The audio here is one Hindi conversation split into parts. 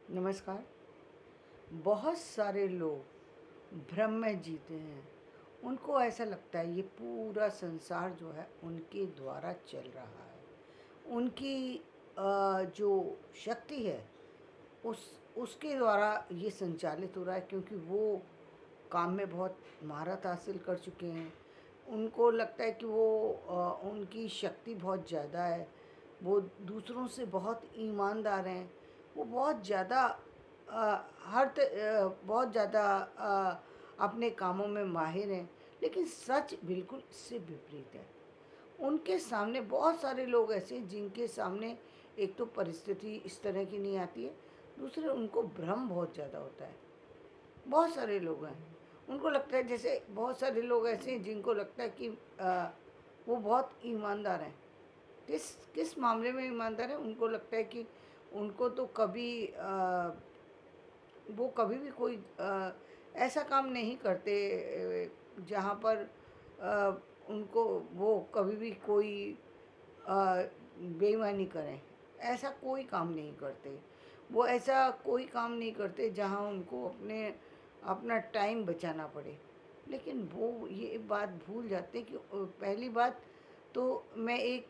नमस्कार। बहुत सारे लोग भ्रम में जीते हैं। उनको ऐसा लगता है ये पूरा संसार जो है उनके द्वारा चल रहा है। उनकी जो शक्ति है उस उसके द्वारा ये संचालित हो रहा है, क्योंकि वो काम में बहुत महारत हासिल कर चुके हैं। उनको लगता है कि उनकी शक्ति बहुत ज़्यादा है। वो दूसरों से बहुत ईमानदार हैं। वो बहुत ज़्यादा बहुत ज़्यादा अपने कामों में माहिर हैं। लेकिन सच बिल्कुल इससे विपरीत है। उनके सामने बहुत सारे लोग ऐसे हैं जिनके सामने एक तो परिस्थिति इस तरह की नहीं आती है, दूसरे उनको भ्रम बहुत ज़्यादा होता है। बहुत सारे लोग हैं, उनको लगता है, जैसे बहुत सारे लोग ऐसे हैं जिनको लगता है कि वो बहुत ईमानदार हैं। किस किस मामले में ईमानदार है? उनको लगता है कि उनको तो कभी वो कभी भी कोई ऐसा काम नहीं करते जहाँ पर उनको वो कभी भी कोई बेईमानी करें। ऐसा कोई काम नहीं करते। वो ऐसा कोई काम नहीं करते जहाँ उनको अपना टाइम बचाना पड़े। लेकिन वो ये बात भूल जाते हैं कि पहली बात तो मैं एक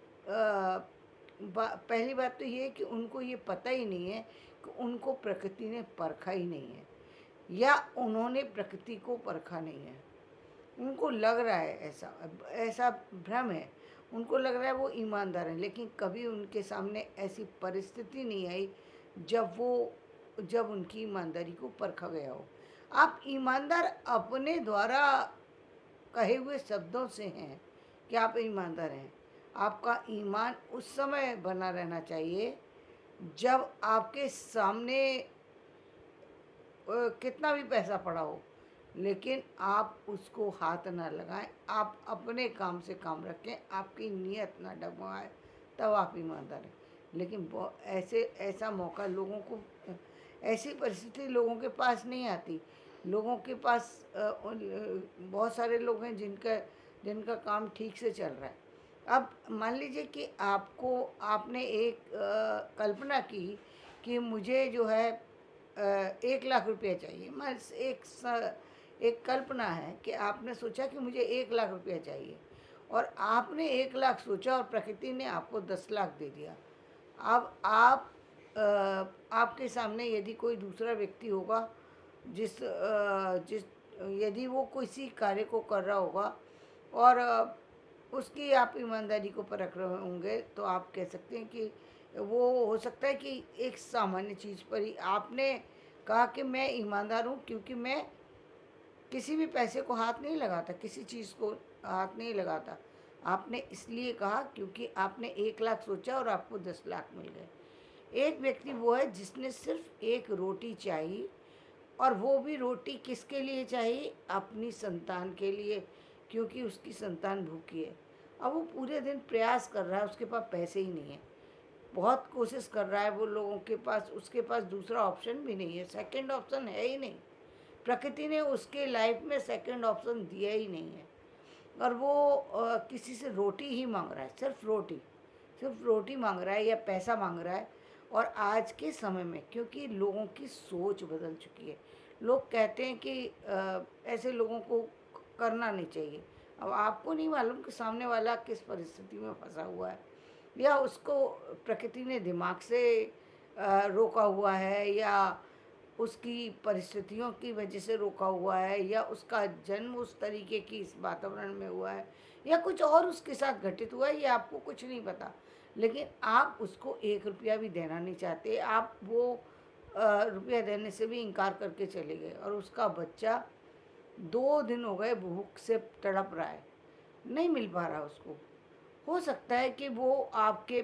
पहली बात तो ये है कि उनको ये पता ही नहीं है कि उनको प्रकृति ने परखा ही नहीं है, या उन्होंने प्रकृति को परखा नहीं है। उनको लग रहा है ऐसा ऐसा भ्रम है। उनको लग रहा है वो ईमानदार हैं, लेकिन कभी उनके सामने ऐसी परिस्थिति नहीं आई जब उनकी ईमानदारी को परखा गया हो। आप ईमानदार अपने द्वारा कहे हुए शब्दों से हैं कि आप ईमानदार हैं। आपका ईमान उस समय बना रहना चाहिए जब आपके सामने कितना भी पैसा पड़ा हो, लेकिन आप उसको हाथ ना लगाएं। आप अपने काम से काम रखें, आपकी नीयत ना डगमगाए, तब आप ईमानदार हैं। लेकिन ऐसा मौका लोगों को, ऐसी परिस्थिति लोगों के पास नहीं आती। लोगों के पास बहुत सारे लोग हैं जिनका काम ठीक से चल रहा है। अब मान लीजिए कि आपने एक कल्पना की कि मुझे जो है 1 लाख रुपया चाहिए। एक कल्पना है कि आपने सोचा कि मुझे 1 लाख रुपया चाहिए, और आपने 1 लाख सोचा और प्रकृति ने आपको 10 लाख दे दिया। अब आपके सामने यदि कोई दूसरा व्यक्ति होगा, जिस जिस यदि वो किसी कार्य को कर रहा होगा और उसकी आप ईमानदारी को परख रहे होंगे, तो आप कह सकते हैं कि वो हो सकता है कि एक सामान्य चीज़ पर ही आपने कहा कि मैं ईमानदार हूँ, क्योंकि मैं किसी भी पैसे को हाथ नहीं लगाता, किसी चीज़ को हाथ नहीं लगाता। आपने इसलिए कहा क्योंकि आपने 1 लाख सोचा और आपको 10 लाख मिल गए। एक व्यक्ति वो है जिसने सिर्फ एक रोटी चाहिए, और वो भी रोटी किसके लिए चाहिए? अपनी संतान के लिए, क्योंकि उसकी संतान भूखी है। अब वो पूरे दिन प्रयास कर रहा है, उसके पास पैसे ही नहीं है। बहुत कोशिश कर रहा है वो, लोगों के पास, उसके पास दूसरा ऑप्शन भी नहीं है, सेकंड ऑप्शन है ही नहीं। प्रकृति ने उसके लाइफ में सेकंड ऑप्शन दिया ही नहीं है। और वो किसी से रोटी ही मांग रहा है, सिर्फ रोटी मांग रहा है या पैसा मांग रहा है। और आज के समय में, क्योंकि लोगों की सोच बदल चुकी है, लोग कहते हैं कि ऐसे लोगों को करना नहीं चाहिए। अब आपको नहीं मालूम कि सामने वाला किस परिस्थिति में फंसा हुआ है, या उसको प्रकृति ने दिमाग से रोका हुआ है, या उसकी परिस्थितियों की वजह से रोका हुआ है, या उसका जन्म उस तरीके की इस वातावरण में हुआ है, या कुछ और उसके साथ घटित हुआ है, ये आपको कुछ नहीं पता। लेकिन आप उसको 1 रुपया भी देना नहीं चाहते। आप वो रुपया देने से भी इनकार करके चले गए, और उसका बच्चा 2 दिन हो गए भूख से तड़प रहा है, नहीं मिल पा रहा उसको। हो सकता है कि वो आपकी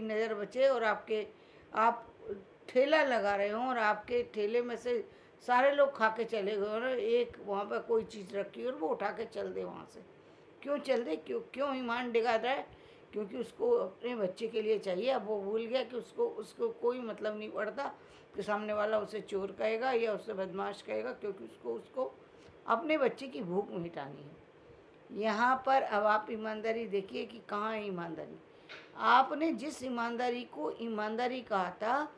नज़र बचे, और आप ठेला लगा रहे हों और आपके ठेले में से सारे लोग खा के चले गए, और एक वहाँ पर कोई चीज़ रखी और वो उठा के चल दे वहाँ से। क्यों चल दे? क्यों ईमान डिगा रहा है? क्योंकि उसको अपने बच्चे के लिए चाहिए। अब वो भूल गया कि उसको उसको कोई मतलब नहीं पड़ता कि सामने वाला उसे चोर कहेगा या उसे बदमाश कहेगा, क्योंकि उसको उसको अपने बच्चे की भूख मिटानी है। यहाँ पर अब आप ईमानदारी देखिए कि कहाँ है ईमानदारी। आपने जिस ईमानदारी को ईमानदारी कहा था,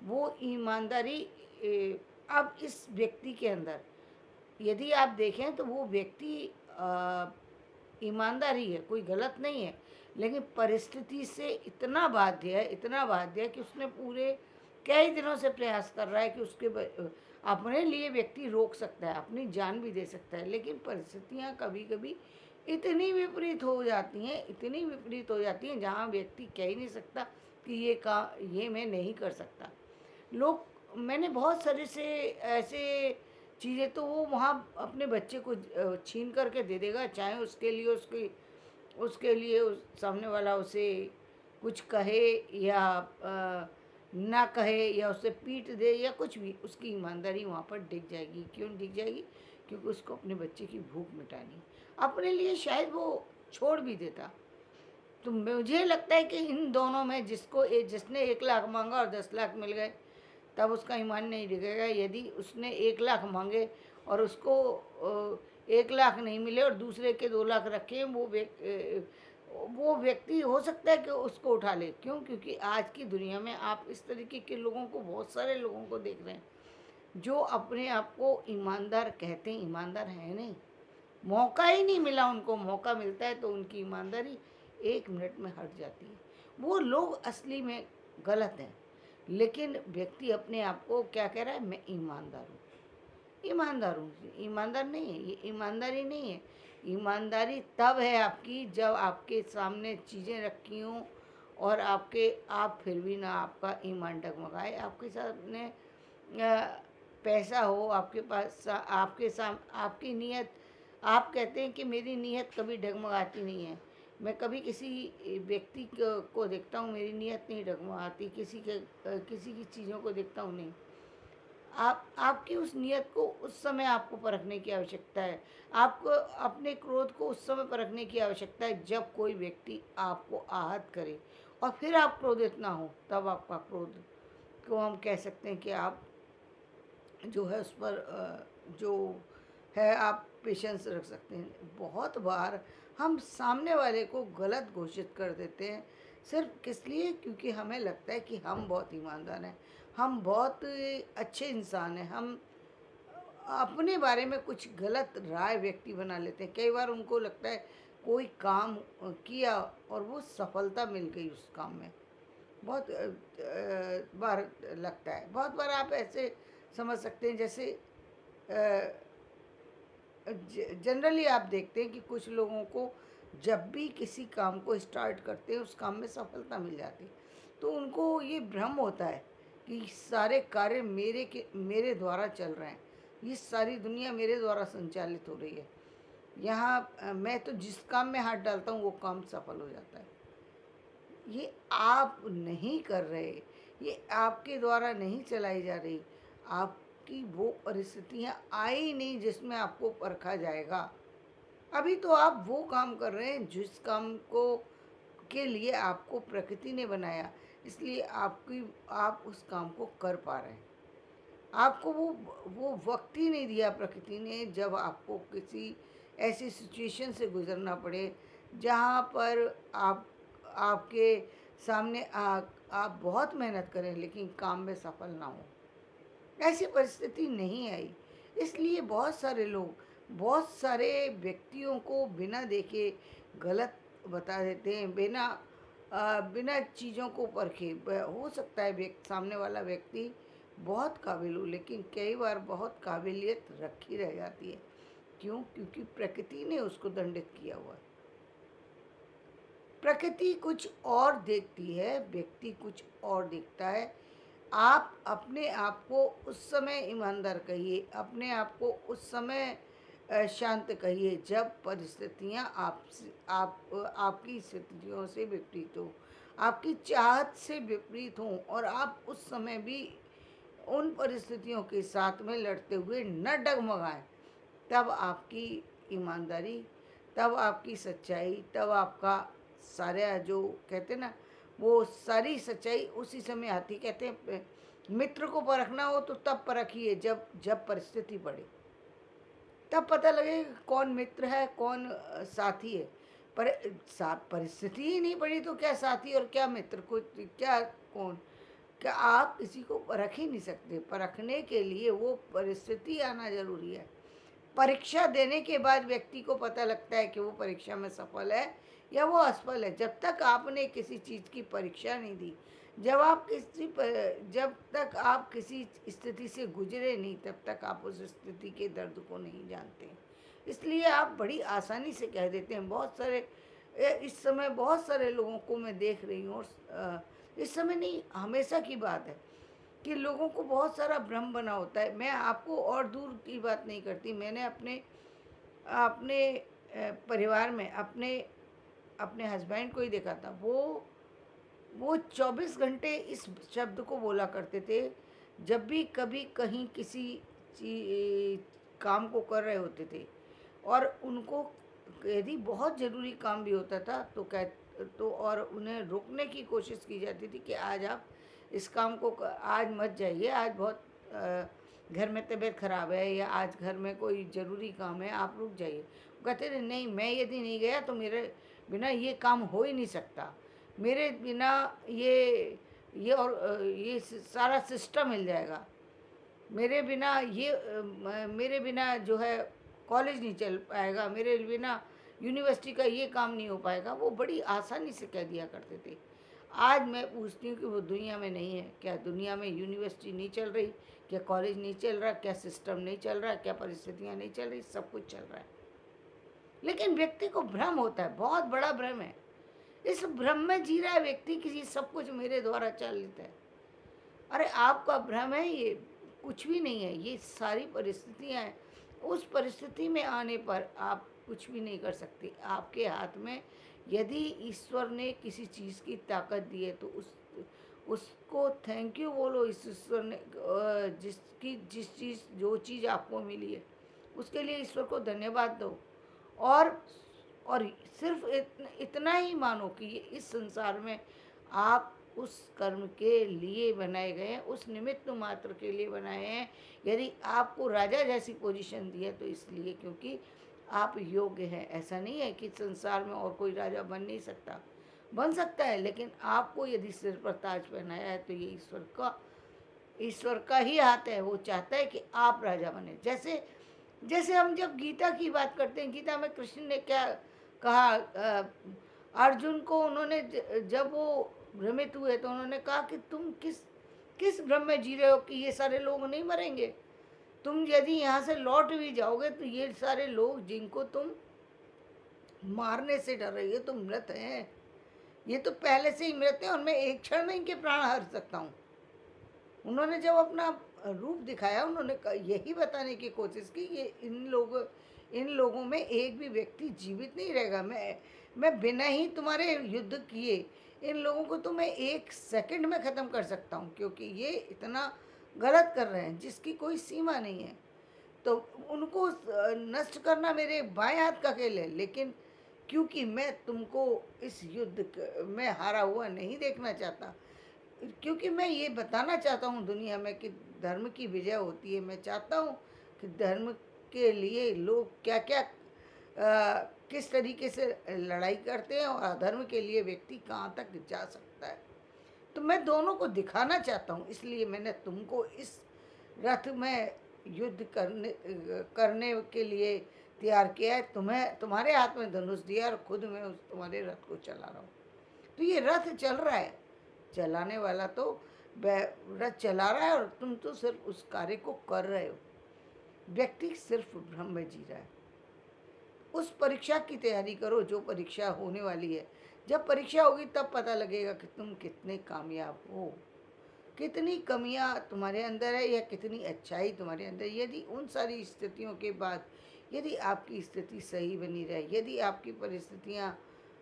वो ईमानदारी अब इस व्यक्ति के अंदर यदि आप देखें तो वो व्यक्ति ईमानदारी है, कोई गलत नहीं है, लेकिन परिस्थिति से इतना बाध्य है कि उसने पूरे कई दिनों से प्रयास कर रहा है कि अपने लिए व्यक्ति रोक सकता है, अपनी जान भी दे सकता है, लेकिन परिस्थितियाँ कभी कभी इतनी विपरीत हो जाती हैं जहाँ व्यक्ति कह ही नहीं सकता कि ये मैं नहीं कर सकता। लोग मैंने बहुत सारे से ऐसे चीज़ें तो वो वहाँ अपने बच्चे को छीन करके दे देगा, चाहे उसके लिए उस सामने वाला उसे कुछ कहे या ना कहे या उसे पीट दे या कुछ भी, उसकी ईमानदारी वहाँ पर दिख जाएगी। क्यों दिख जाएगी? क्योंकि उसको अपने बच्चे की भूख मिटानी, अपने लिए शायद वो छोड़ भी देता। तो मुझे लगता है कि इन दोनों में जिसने 1 लाख मांगा और 10 लाख मिल गए, तब उसका ईमान नहीं दिखेगा। यदि उसने 1 लाख मांगे और उसको 1 लाख नहीं मिले और दूसरे के 2 लाख रखे, वो व्यक्ति हो सकता है कि उसको उठा ले। क्यों? क्योंकि आज की दुनिया में आप इस तरीके के लोगों को, बहुत सारे लोगों को देख रहे हैं जो अपने आप को ईमानदार कहते हैं, ईमानदार है नहीं। मौका ही नहीं मिला उनको, मौका मिलता है तो उनकी ईमानदारी 1 मिनट में हट जाती है। वो लोग असली में गलत हैं, लेकिन व्यक्ति अपने आप को क्या कह रहा है? मैं ईमानदार हूँ, ईमानदार हूँ। ईमानदार नहीं है, ये ईमानदारी नहीं है। ईमानदारी तब है आपकी जब आपके सामने चीज़ें रखी हों और आप फिर भी ना आपका ईमान डगमगाए, आपके सामने पैसा हो, आपके पास आपकी नीयत, आप कहते हैं कि मेरी नीयत कभी डगमगाती नहीं है। मैं कभी किसी व्यक्ति को देखता हूँ, मेरी नीयत नहीं डगमगाती, किसी की चीज़ों को देखता हूँ, नहीं। आपकी उस नीयत को उस समय आपको परखने की आवश्यकता है। आपको अपने क्रोध को उस समय परखने की आवश्यकता है जब कोई व्यक्ति आपको आहत करे और फिर आप क्रोधित ना हो, तब आपका क्रोध को हम कह सकते हैं कि आप जो है उस पर जो है आप पेशेंस रख सकते हैं। बहुत बार हम सामने वाले को गलत घोषित कर देते हैं, सिर्फ किस लिए? क्योंकि हमें लगता है कि हम बहुत ईमानदार हैं, हम बहुत अच्छे इंसान हैं, हम अपने बारे में कुछ गलत राय व्यक्ति बना लेते हैं। कई बार उनको लगता है कोई काम किया और वो सफलता मिल गई उस काम में, बहुत बार लगता है। बहुत बार आप ऐसे समझ सकते हैं, जैसे जनरली आप देखते हैं कि कुछ लोगों को जब भी किसी काम को स्टार्ट करते हैं उस काम में सफलता मिल जाती है, तो उनको ये भ्रम होता है कि सारे कार्य मेरे द्वारा चल रहे हैं, ये सारी दुनिया मेरे द्वारा संचालित हो रही है। यहाँ मैं तो जिस काम में हाथ डालता हूँ वो काम सफल हो जाता है। ये आप नहीं कर रहे, ये आपके द्वारा नहीं चलाई जा रही। आपकी वो परिस्थितियाँ आई नहीं जिसमें आपको परखा जाएगा। अभी तो आप वो काम कर रहे हैं जिस काम को के लिए आपको प्रकृति ने बनाया, इसलिए आप उस काम को कर पा रहे हैं। आपको वो वक्त ही नहीं दिया प्रकृति ने जब आपको किसी ऐसी सिचुएशन से गुजरना पड़े जहाँ पर आपके सामने आप बहुत मेहनत करें लेकिन काम में सफल ना हो। ऐसी परिस्थिति नहीं आई, इसलिए बहुत सारे व्यक्तियों को बिना देखे गलत बता देते हैं, बिना चीज़ों को परखे। हो सकता है सामने वाला व्यक्ति बहुत काबिल हो, लेकिन कई बार बहुत काबिलियत रखी रह जाती है। क्यों? क्योंकि प्रकृति ने उसको दंडित किया हुआ है। प्रकृति कुछ और देखती है, व्यक्ति कुछ और देखता है। आप अपने आप को उस समय ईमानदार कहिए, अपने आप को उस समय शांत कहिए जब परिस्थितियाँ आपकी स्थितियों से विपरीत हो, आपकी चाहत से विपरीत हों और आप उस समय भी उन परिस्थितियों के साथ में लड़ते हुए न डगमगाएं। तब आपकी ईमानदारी, तब आपकी सच्चाई, तब आपका सारा जो कहते ना, वो सारी सच्चाई उसी समय आती। कहते हैं मित्र को परखना हो तो तब परखिए जब परिस्थिति पड़े, तब पता लगे कौन मित्र है कौन साथी है। पर परिस्थिति ही नहीं पड़ी तो क्या साथी और क्या मित्र, को क्या कौन कि आप किसी को परख ही नहीं सकते। परखने के लिए वो परिस्थिति आना ज़रूरी है। परीक्षा देने के बाद व्यक्ति को पता लगता है कि वो परीक्षा में सफल है या वो असफल है। जब तक आपने किसी चीज़ की परीक्षा नहीं दी, जब तक आप किसी स्थिति से गुजरे नहीं, तब तक आप उस स्थिति के दर्द को नहीं जानते। इसलिए आप बड़ी आसानी से कह देते हैं। बहुत सारे इस समय बहुत सारे लोगों को मैं देख रही हूँ, और इस समय नहीं, हमेशा की बात है कि लोगों को बहुत सारा भ्रम बना होता है। मैं आपको और दूर की बात नहीं करती। मैंने अपने अपने परिवार में अपने अपने हस्बैंड को ही देखा था। वो 24 घंटे इस शब्द को बोला करते थे। जब भी कभी कहीं किसी काम को कर रहे होते थे, और उनको यदि बहुत ज़रूरी काम भी होता था तो और उन्हें रोकने की कोशिश की जाती थी कि आज आप इस काम को आज मत जाइए, आज बहुत घर में तबीयत ख़राब है, या आज घर में कोई ज़रूरी काम है, आप रुक जाइए। वो कहते थे नहीं, मैं यदि नहीं गया तो मेरे बिना ये काम हो ही नहीं सकता। मेरे बिना ये सारा सिस्टम हिल जाएगा। मेरे बिना जो है कॉलेज नहीं चल पाएगा, मेरे बिना यूनिवर्सिटी का ये काम नहीं हो पाएगा। वो बड़ी आसानी से कह दिया करते थे। आज मैं पूछती हूँ कि वो दुनिया में नहीं है। क्या दुनिया में यूनिवर्सिटी नहीं चल रही? क्या कॉलेज नहीं चल रहा? क्या सिस्टम नहीं चल रहा? क्या परिस्थितियाँ नहीं चल रही? सब कुछ चल रहा है। लेकिन व्यक्ति को भ्रम होता है, बहुत बड़ा भ्रम है। इस भ्रम में जी रहा है व्यक्ति कि ये सब कुछ मेरे द्वारा चलित है। अरे आपका भ्रम है, ये कुछ भी नहीं है। ये सारी परिस्थितियाँ हैं। उस परिस्थिति में आने पर आप कुछ भी नहीं कर सकते। आपके हाथ में यदि ईश्वर ने किसी चीज़ की ताकत दी है तो उसको थैंक यू बोलो। इस ईश्वर ने जो चीज़ आपको मिली है उसके लिए ईश्वर को धन्यवाद दो। और और सिर्फ इतना ही मानो कि ये इस संसार में आप उस कर्म के लिए बनाए गए हैं, उस निमित्त मात्र के लिए बनाए हैं। यदि आपको राजा जैसी पोजीशन दी है तो इसलिए क्योंकि आप योग्य हैं। ऐसा नहीं है कि संसार में और कोई राजा बन नहीं सकता, बन सकता है, लेकिन आपको यदि सिर पर ताज पहनाया है तो ये ईश्वर का ही हाथ है। वो चाहता है कि आप राजा बने। जैसे जैसे हम जब गीता की बात करते हैं, गीता में कृष्ण ने क्या कहा, अर्जुन को उन्होंने जब वो भ्रमित हुए तो उन्होंने कहा कि तुम किस भ्रम में जी रहे हो कि ये सारे लोग नहीं मरेंगे। तुम यदि यहाँ से लौट भी जाओगे तो ये सारे लोग जिनको तुम मारने से डर रही हो तो मृत हैं। ये तो पहले से ही मृत हैं और मैं एक क्षण में इनके प्राण हर सकता हूँ। उन्होंने जब अपना रूप दिखाया, उन्होंने यही बताने की कोशिश की कि इन लोगों में एक भी व्यक्ति जीवित नहीं रहेगा। मैं बिना ही तुम्हारे युद्ध किए इन लोगों को तो मैं 1 सेकंड में ख़त्म कर सकता हूँ, क्योंकि ये इतना गलत कर रहे हैं जिसकी कोई सीमा नहीं है। तो उनको नष्ट करना मेरे बाएं हाथ का खेल है। लेकिन क्योंकि मैं तुमको इस युद्ध में हारा हुआ नहीं देखना चाहता, क्योंकि मैं ये बताना चाहता हूँ दुनिया में कि धर्म की विजय होती है। मैं चाहता हूँ कि धर्म के लिए लोग क्या क्या किस तरीके से लड़ाई करते हैं और अधर्म के लिए व्यक्ति कहाँ तक जा सकता है। तो मैं दोनों को दिखाना चाहता हूँ, इसलिए मैंने तुमको इस रथ में युद्ध करने के लिए तैयार किया है। तुम्हारे हाथ में धनुष दिया और खुद मैं उस तुम्हारे रथ को चला रहा हूँ। तो ये रथ चल रहा है, चलाने वाला तो रथ चला रहा है और तुम तो सिर्फ उस कार्य को कर रहे हो। व्यक्ति सिर्फ भ्रम में जी रहा है। उस परीक्षा की तैयारी करो जो परीक्षा होने वाली है। जब परीक्षा होगी तब पता लगेगा कि तुम कितने कामयाब हो, कितनी कमियां तुम्हारे अंदर है या कितनी अच्छाई तुम्हारे अंदर। यदि उन सारी स्थितियों के बाद यदि आपकी स्थिति सही बनी रहे, यदि आपकी परिस्थितियां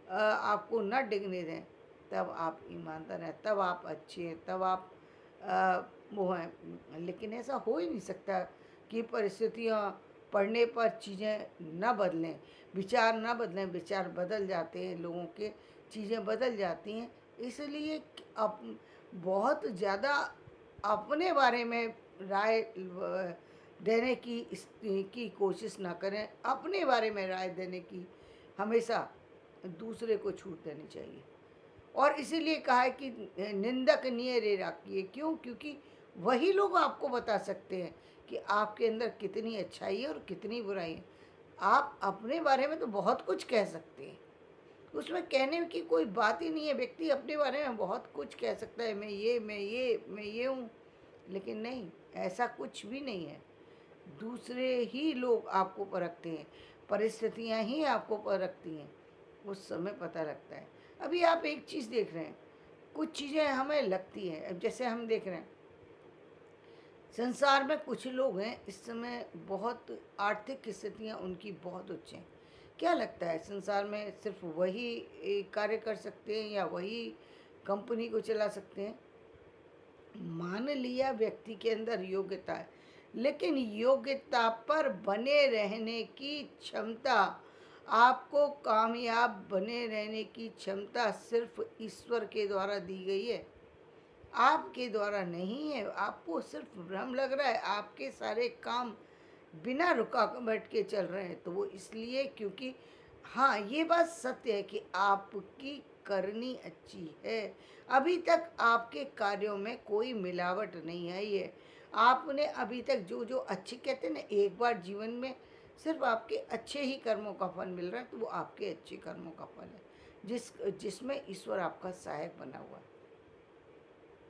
आपको न डिगने दें, तब आप ईमानदार हैं, तब आप अच्छे हैं, तब आप वो हैं। लेकिन ऐसा हो ही नहीं सकता कि परिस्थितियाँ पढ़ने पर चीज़ें न बदलें, विचार न बदलें। विचार बदल जाते हैं लोगों के, चीज़ें बदल जाती हैं। इसलिए अब बहुत ज़्यादा अपने बारे में राय देने की कोशिश ना करें। अपने बारे में राय देने की हमेशा दूसरे को छूट देनी चाहिए। और इसीलिए कहा है कि निंदक नियरे राखिए। क्यों? क्योंकि वही लोग आपको बता सकते हैं कि आपके अंदर कितनी अच्छाई है और कितनी बुराई है। आप अपने बारे में तो बहुत कुछ कह सकते हैं, उसमें कहने की कोई बात ही नहीं है। व्यक्ति अपने बारे में बहुत कुछ कह सकता है, मैं ये हूँ, लेकिन नहीं, ऐसा कुछ भी नहीं है। दूसरे ही लोग आपको परखते हैं, परिस्थितियाँ ही आपको परखती हैं, उस समय पता लगता है। अभी आप एक चीज़ देख रहे हैं, कुछ चीज़ें हमें लगती हैं, अब जैसे हम देख रहे हैं संसार में कुछ लोग हैं इस समय बहुत आर्थिक स्थितियाँ उनकी बहुत उच्च हैं। क्या लगता है संसार में सिर्फ वही कार्य कर सकते हैं या वही कंपनी को चला सकते हैं? मान लिया व्यक्ति के अंदर योग्यता है, लेकिन योग्यता पर बने रहने की क्षमता, आपको कामयाब बने रहने की क्षमता सिर्फ ईश्वर के द्वारा दी गई है, आपके द्वारा नहीं है। आपको सिर्फ भ्रम लग रहा है, आपके सारे काम बिना रुकावट के चल रहे हैं, तो वो इसलिए क्योंकि हाँ, ये बात सत्य है कि आपकी करनी अच्छी है। अभी तक आपके कार्यों में कोई मिलावट नहीं आई है। आपने अभी तक जो जो अच्छे, कहते हैं ना, एक बार जीवन में सिर्फ आपके अच्छे ही कर्मों का फल मिल रहा है, तो वो आपके अच्छे कर्मों का फल है, जिसमें ईश्वर आपका सहायक बना हुआ है।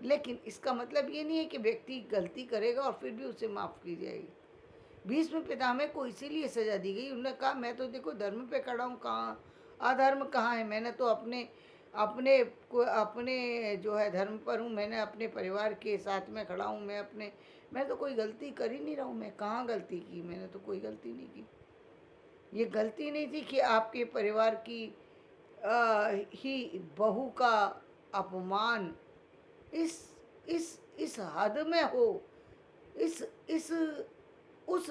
लेकिन इसका मतलब ये नहीं है कि व्यक्ति गलती करेगा और फिर भी उसे माफ़ की जाएगी। भीष्म पितामह को इसीलिए सजा दी गई, उन्होंने कहा मैं तो देखो धर्म पे खड़ा हूँ, कहाँ अधर्म कहाँ है? मैंने तो अपने अपने अपने जो है धर्म पर हूँ, मैंने अपने परिवार के साथ में खड़ा हूँ, मैं तो कोई गलती कर ही नहीं रहा हूँ। मैं कहाँ गलती की? मैंने तो कोई गलती नहीं की। ये गलती नहीं थी कि आपके परिवार की ही बहू का अपमान इस इस हद में हो, इस उस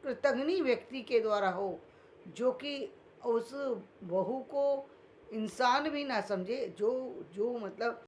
कृतघ्नी व्यक्ति के द्वारा हो, जो कि उस बहू को इंसान भी ना समझे, जो जो मतलब